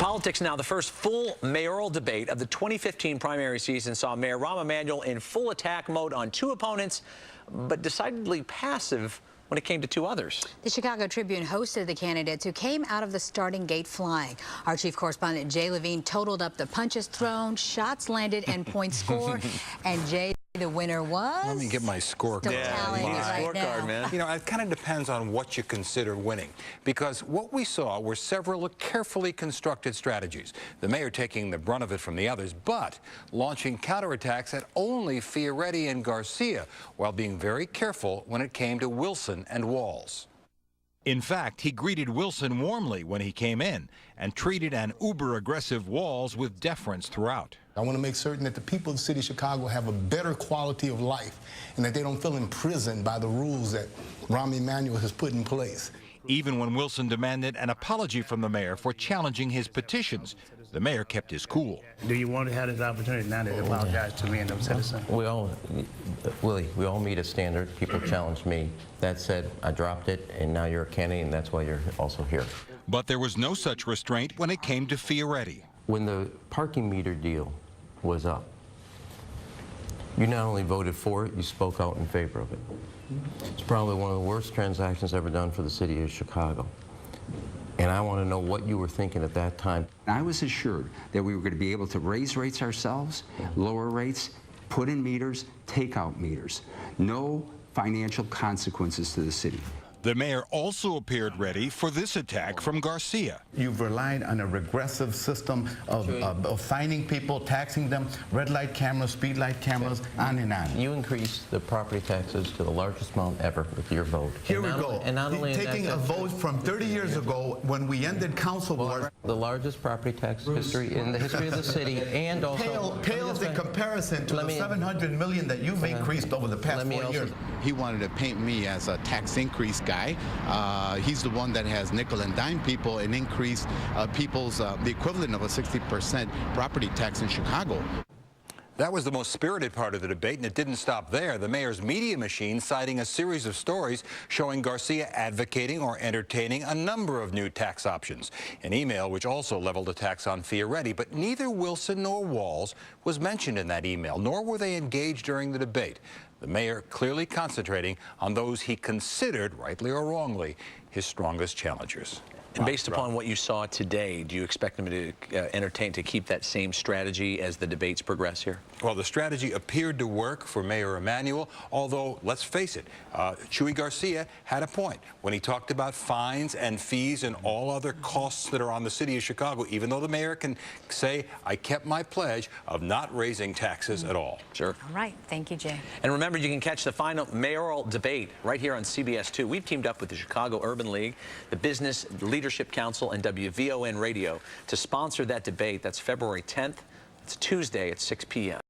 Politics now. The first full mayoral debate of the 2015 primary season saw Mayor Rahm Emanuel in full attack mode on two opponents, but decidedly passive when it came to two others. The Chicago Tribune hosted the candidates who came out of the starting gate flying. Our chief correspondent Jay Levine totaled up the punches thrown, shots landed, and points scored. And Jay, the winner was... Let me get my scorecard. Scorecard, man. You know, it kind of depends on what you consider winning, because what we saw were several carefully constructed strategies. The mayor taking the brunt of it from the others, but launching counterattacks at only Fioretti and Garcia, while being very careful when it came to Wilson and Walz. In fact, he greeted Wilson warmly when he came in and treated an uber-aggressive Walz with deference throughout. I want to make certain that the people of the city of Chicago have a better quality of life and that they don't feel imprisoned by the rules that Rahm Emanuel has put in place. Even when Wilson demanded an apology from the mayor for challenging his petitions, the mayor kept his cool. Do you want to have this opportunity now to apologize to me and them citizens? Willie, we all meet a standard. People challenged me. That said, I dropped it, and now you're a candidate, and that's why you're also here. But there was no such restraint when it came to Fioretti. When the parking meter deal was up, you not only voted for it, you spoke out in favor of it. It's probably one of the worst transactions ever done for the city of Chicago. And I want to know what you were thinking at that time. I was assured that we were going to be able to raise rates ourselves, lower rates, put in meters, take out meters. No financial consequences to the city. The mayor also appeared ready for this attack from Garcia. You've relied on a regressive system of fining people, taxing them, red light cameras, speed light cameras, on and on. You increased the property taxes to the largest amount ever with your vote. Here we go. And not only taking a vote from 30 years ago when we ended council board. The largest property tax history in the history of the city, and also pales in comparison to the $700 million that you've increased over the past 4 years. He wanted to paint me as a tax increase guy. He's the one that has nickel and dime people and increased people's the equivalent of a 60% property tax in Chicago. That was the most spirited part of the debate, and it didn't stop there. The mayor's media machine citing a series of stories showing Garcia advocating or entertaining a number of new tax options. An email which also leveled attacks on Fioretti, but neither Wilson nor Walz was mentioned in that email, nor were they engaged during the debate. The mayor clearly concentrating on those he considered, rightly or wrongly, his strongest challengers. And based upon what you saw today, do you expect them to to keep that same strategy as the debates progress here? Well, the strategy appeared to work for Mayor Emanuel, although, let's face it, Chuy Garcia had a point when he talked about fines and fees and all other costs that are on the city of Chicago, even though the mayor can say, I kept my pledge of not raising taxes at all. Sure. All right. Thank you, Jay. And remember, you can catch the final mayoral debate right here on CBS 2. We've teamed up with the Chicago Urban League, the Business Leadership Council, and WVON Radio to sponsor that debate. That's February 10th. It's Tuesday at 6 p.m.